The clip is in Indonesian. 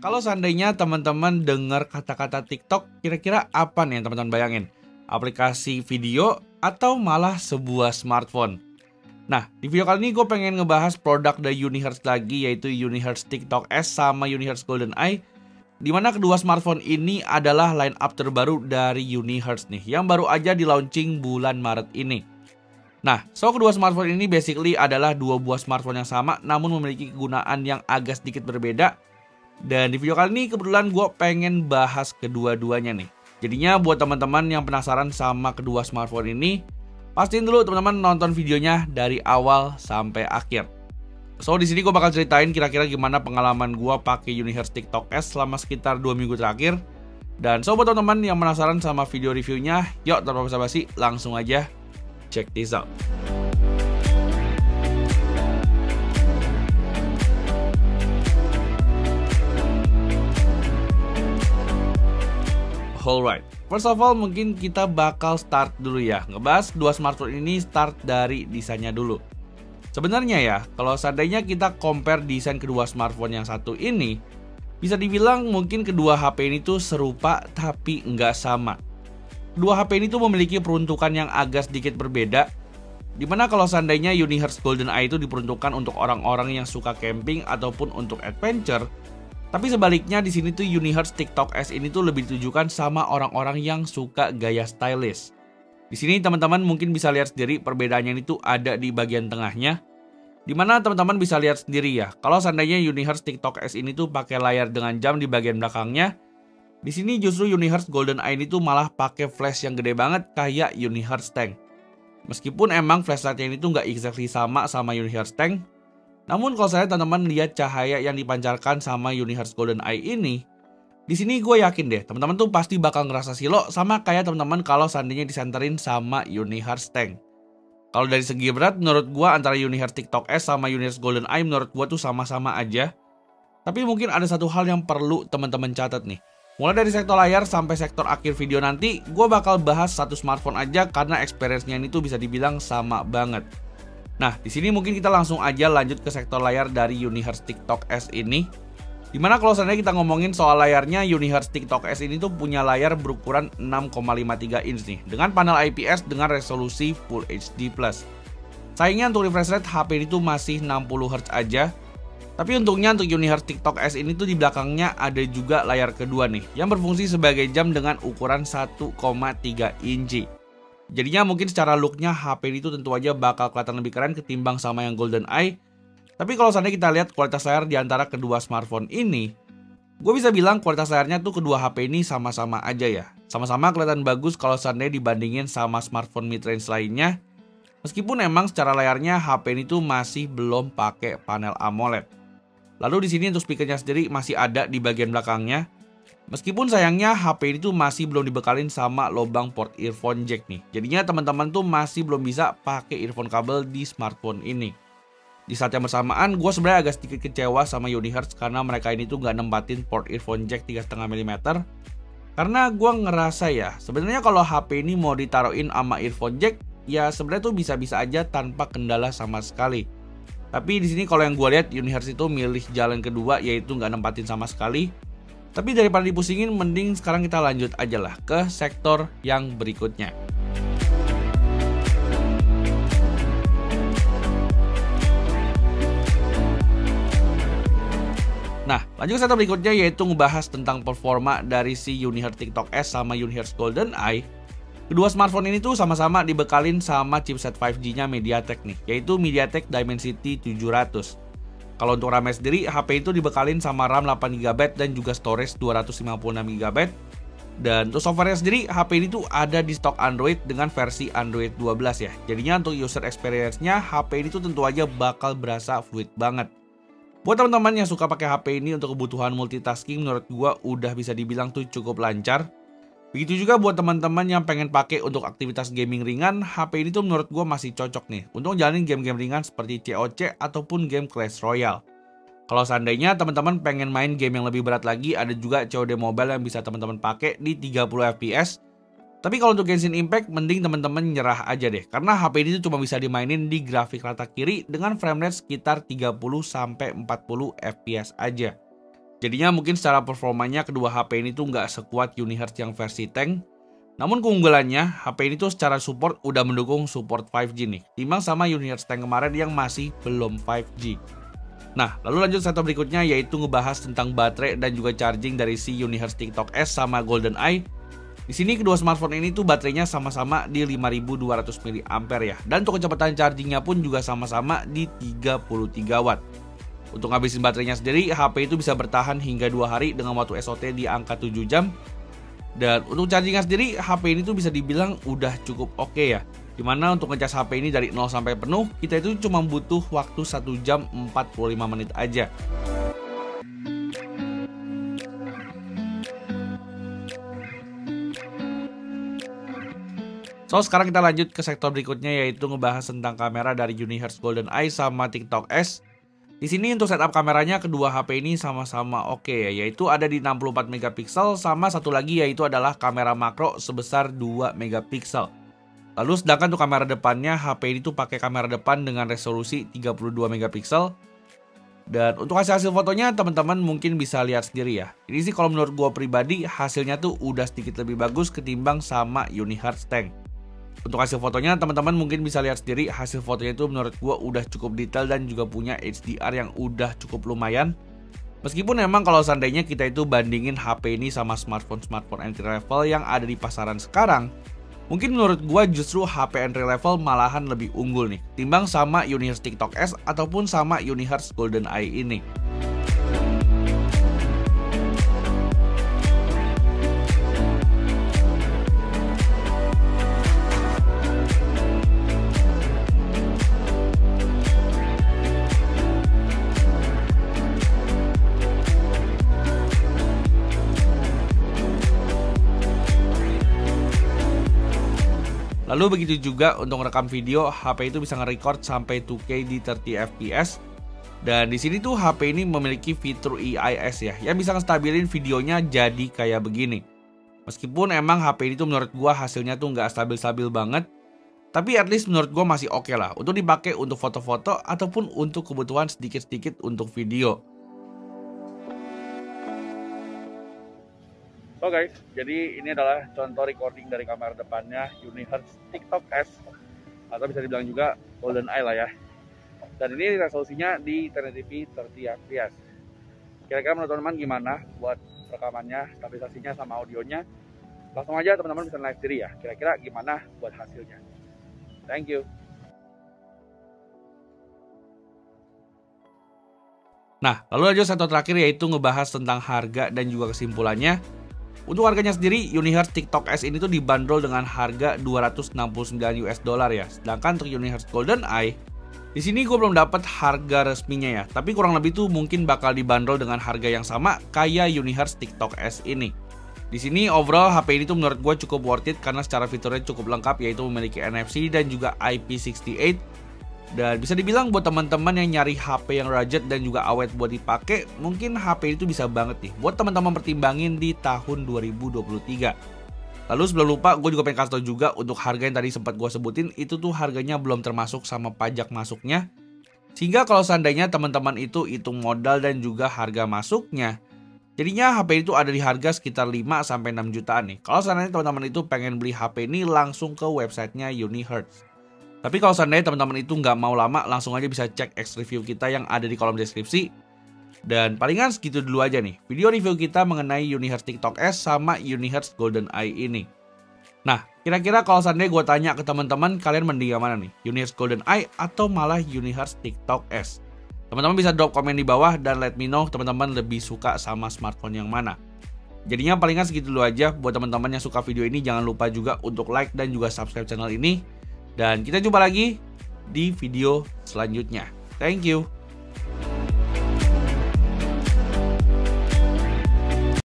Kalau seandainya teman-teman dengar kata-kata TikTok, kira-kira apa nih yang teman-teman bayangin? Aplikasi video atau malah sebuah smartphone? Nah, di video kali ini gue pengen ngebahas produk dari Unihertz lagi, yaitu Unihertz TikTok S sama Unihertz Golden Eye, di mana kedua smartphone ini adalah line up terbaru dari Unihertz nih, yang baru aja di launching bulan Maret ini. Nah, kedua smartphone ini basically adalah dua buah smartphone yang sama, namun memiliki kegunaan yang agak sedikit berbeda. Dan di video kali ini kebetulan gue pengen bahas kedua-duanya nih. Jadinya buat teman-teman yang penasaran sama kedua smartphone ini, pastiin dulu teman-teman nonton videonya dari awal sampai akhir. Di sini gue bakal ceritain kira-kira gimana pengalaman gue pakai Unihertz TikTok S selama sekitar 2 minggu terakhir. Dan buat teman-teman yang penasaran sama video reviewnya, yuk tanpa basa-basi langsung aja check this out. Alright, first of all mungkin kita bakal start dulu ya, ngebahas dua smartphone ini start dari desainnya dulu. Sebenarnya ya, kalau seandainya kita compare desain kedua smartphone yang satu ini, bisa dibilang mungkin kedua HP ini tuh serupa tapi nggak sama. Kedua HP ini tuh memiliki peruntukan yang agak sedikit berbeda, dimana kalau seandainya Unihertz Golden Eye itu diperuntukkan untuk orang-orang yang suka camping ataupun untuk adventure. Tapi sebaliknya di sini tuh Unihertz TikTok S ini tuh lebih ditujukan sama orang-orang yang suka gaya stylish. Di sini teman-teman mungkin bisa lihat sendiri perbedaannya ini tuh ada di bagian tengahnya. Dimana teman-teman bisa lihat sendiri ya, kalau seandainya Unihertz TikTok S ini tuh pakai layar dengan jam di bagian belakangnya, di sini justru Unihertz Golden Eye ini tuh malah pakai flash yang gede banget kayak Unihertz Tank. Meskipun emang flashlightnya ini tuh nggak exactly sama Unihertz Tank, namun kalau saya teman-teman lihat cahaya yang dipancarkan sama Unihertz Golden Eye ini, di sini gue yakin deh teman-teman tuh pasti bakal ngerasa silo sama kayak teman-teman kalau seandainya disenterin sama Unihertz Tank. Kalau dari segi berat menurut gue antara Unihertz TikTok S sama Unihertz Golden Eye menurut gue tuh sama-sama aja. Tapi mungkin ada satu hal yang perlu teman-teman catat nih. Mulai dari sektor layar sampai sektor akhir video nanti, gue bakal bahas satu smartphone aja karena experience-nya ini tuh bisa dibilang sama banget. Nah, di sini mungkin kita langsung aja lanjut ke sektor layar dari Unihertz TikTok S ini. Dimana kalau seandainya kita ngomongin soal layarnya, Unihertz TikTok S ini tuh punya layar berukuran 6,53 inch nih, dengan panel IPS dengan resolusi Full HD+. Sayangnya untuk refresh rate HP ini tuh masih 60Hz aja. Tapi untungnya untuk Unihertz TikTok S ini tuh di belakangnya ada juga layar kedua nih, yang berfungsi sebagai jam dengan ukuran 1,3 inci. Jadinya mungkin secara looknya HP ini tuh tentu aja bakal kelihatan lebih keren ketimbang sama yang Golden Eye. Tapi kalau seandainya kita lihat kualitas layar di antara kedua smartphone ini, gue bisa bilang kualitas layarnya tuh kedua HP ini sama-sama aja ya. Sama-sama kelihatan bagus kalau seandainya dibandingin sama smartphone mid-range lainnya. Meskipun emang secara layarnya HP ini tuh masih belum pakai panel AMOLED. Lalu di sini untuk speakernya sendiri masih ada di bagian belakangnya. Meskipun sayangnya HP ini tuh masih belum dibekalin sama lubang port earphone jack nih. Jadinya teman-teman tuh masih belum bisa pakai earphone kabel di smartphone ini. Di saat yang bersamaan, gue sebenarnya agak sedikit kecewa sama Unihertz karena mereka ini tuh nggak nempatin port earphone jack 3,5 mm. Karena gue ngerasa ya, sebenarnya kalau HP ini mau ditaruhin sama earphone jack, ya sebenarnya tuh bisa-bisa aja tanpa kendala sama sekali. Tapi di sini kalau yang gue lihat Unihertz itu milih jalan kedua, yaitu nggak nempatin sama sekali. Tapi daripada dipusingin, mending sekarang kita lanjut aja lah ke sektor yang berikutnya. Nah, lanjut ke sektor berikutnya yaitu ngebahas tentang performa dari si Unihertz TikTok S sama Unihertz Golden Eye. Kedua smartphone ini tuh sama-sama dibekalin sama chipset 5G-nya MediaTek nih, yaitu MediaTek Dimensity 700. Kalau untuk RAM sendiri, HP itu dibekalin sama RAM 8GB dan juga storage 256GB. Dan untuk software sendiri, HP ini tuh ada di stok Android dengan versi Android 12 ya. Jadinya untuk user experience-nya, HP ini tuh tentu aja bakal berasa fluid banget. Buat teman-teman yang suka pakai HP ini untuk kebutuhan multitasking, menurut gua udah bisa dibilang tuh cukup lancar. Begitu juga buat teman-teman yang pengen pakai untuk aktivitas gaming ringan, HP ini tuh menurut gue masih cocok nih untuk jalanin game-game ringan seperti COC ataupun game Clash Royale. Kalau seandainya teman-teman pengen main game yang lebih berat lagi, ada juga COD Mobile yang bisa teman-teman pakai di 30 FPS. Tapi kalau untuk Genshin Impact, mending teman-teman nyerah aja deh, karena HP ini tuh cuma bisa dimainin di grafik rata kiri dengan frame rate sekitar 30-40 FPS aja. Jadinya mungkin secara performanya kedua HP ini tuh nggak sekuat Unihertz yang versi tank. Namun keunggulannya, HP ini tuh secara support udah mendukung support 5G nih, timbang sama Unihertz tank kemarin yang masih belum 5G. Nah, lalu lanjut satu berikutnya yaitu ngebahas tentang baterai dan juga charging dari si Unihertz TikTok S sama GoldenEye. Di sini kedua smartphone ini tuh baterainya sama-sama di 5200 mAh ya, dan untuk kecepatan chargingnya pun juga sama-sama di 33 Watt. Untuk ngabisin baterainya sendiri, HP itu bisa bertahan hingga 2 hari dengan waktu SOT di angka 7 jam. Dan untuk chargingnya sendiri, HP ini tuh bisa dibilang udah cukup oke ya. Dimana untuk ngecas HP ini dari 0 sampai penuh, kita itu cuma butuh waktu 1 jam 45 menit aja. So, sekarang kita lanjut ke sektor berikutnya yaitu ngebahas tentang kamera dari Unihertz GoldenEye sama TikTok S. Di sini untuk setup kameranya kedua HP ini sama-sama oke ya, yaitu ada di 64 megapiksel sama satu lagi yaitu adalah kamera makro sebesar 2 megapiksel. Lalu sedangkan untuk kamera depannya HP ini tuh pakai kamera depan dengan resolusi 32 megapiksel. Dan untuk hasil fotonya teman-teman mungkin bisa lihat sendiri ya. Ini sih kalau menurut gua pribadi hasilnya tuh udah sedikit lebih bagus ketimbang sama Unihertz tank. Untuk hasil fotonya teman-teman mungkin bisa lihat sendiri, hasil fotonya itu menurut gua udah cukup detail dan juga punya HDR yang udah cukup lumayan. Meskipun emang kalau seandainya kita itu bandingin HP ini sama smartphone entry level yang ada di pasaran sekarang, mungkin menurut gua justru HP entry level malahan lebih unggul nih timbang sama Unihertz TikTok S ataupun sama Unihertz GoldenEye ini. Lalu begitu juga untuk merekam video, HP itu bisa nge-record sampai 2K di 30 fps. Dan di sini tuh HP ini memiliki fitur EIS ya, yang bisa ngestabilin videonya jadi kayak begini. Meskipun emang HP ini tuh menurut gua hasilnya tuh nggak stabil-stabil banget, tapi at least menurut gua masih oke lah untuk dipakai untuk foto-foto ataupun untuk kebutuhan sedikit-sedikit untuk video. So guys, jadi ini adalah contoh recording dari kamera depannya Unihertz TikTok S, atau bisa dibilang juga GoldenEye lah ya. Dan ini resolusinya di 1080p 30 fps. Kira-kira menurut teman-teman gimana buat rekamannya, stabilisasinya sama audionya? Langsung aja teman-teman bisa live sendiri ya, kira-kira gimana buat hasilnya. Thank you. Nah, lalu lanjut satu terakhir yaitu ngebahas tentang harga dan juga kesimpulannya. Untuk harganya sendiri, Unihertz TikTok S ini tuh dibanderol dengan harga $269 ya. Sedangkan untuk Unihertz GoldenEye, di sini gue belum dapat harga resminya ya. Tapi kurang lebih tuh mungkin bakal dibanderol dengan harga yang sama kayak Unihertz TikTok S ini. Di sini overall HP ini tuh menurut gue cukup worth it karena secara fiturnya cukup lengkap yaitu memiliki NFC dan juga IP68. Dan bisa dibilang buat teman-teman yang nyari HP yang rugged dan juga awet buat dipakai, mungkin HP itu bisa banget nih buat teman-teman pertimbangin di tahun 2023. Lalu sebelum lupa, gue juga pengen kasih tau juga untuk harga yang tadi sempat gue sebutin itu tuh harganya belum termasuk sama pajak masuknya. Sehingga kalau seandainya teman-teman itu hitung modal dan juga harga masuknya, jadinya HP itu ada di harga sekitar 5-6 jutaan nih. Kalau seandainya teman-teman itu pengen beli HP ini langsung ke websitenya Unihertz. Tapi kalau seandainya teman-teman itu nggak mau lama, langsung aja bisa cek X review kita yang ada di kolom deskripsi. Dan palingan segitu dulu aja nih video review kita mengenai Unihertz TikTok S sama Unihertz GoldenEye ini. Nah, kira-kira kalau seandainya gue tanya ke teman-teman, kalian mending yang mana nih? Unihertz GoldenEye atau malah Unihertz TikTok S? Teman-teman bisa drop komen di bawah dan let me know teman-teman lebih suka sama smartphone yang mana. Jadinya palingan segitu dulu aja. Buat teman-teman yang suka video ini, jangan lupa juga untuk like dan juga subscribe channel ini. Dan kita jumpa lagi di video selanjutnya. Thank you.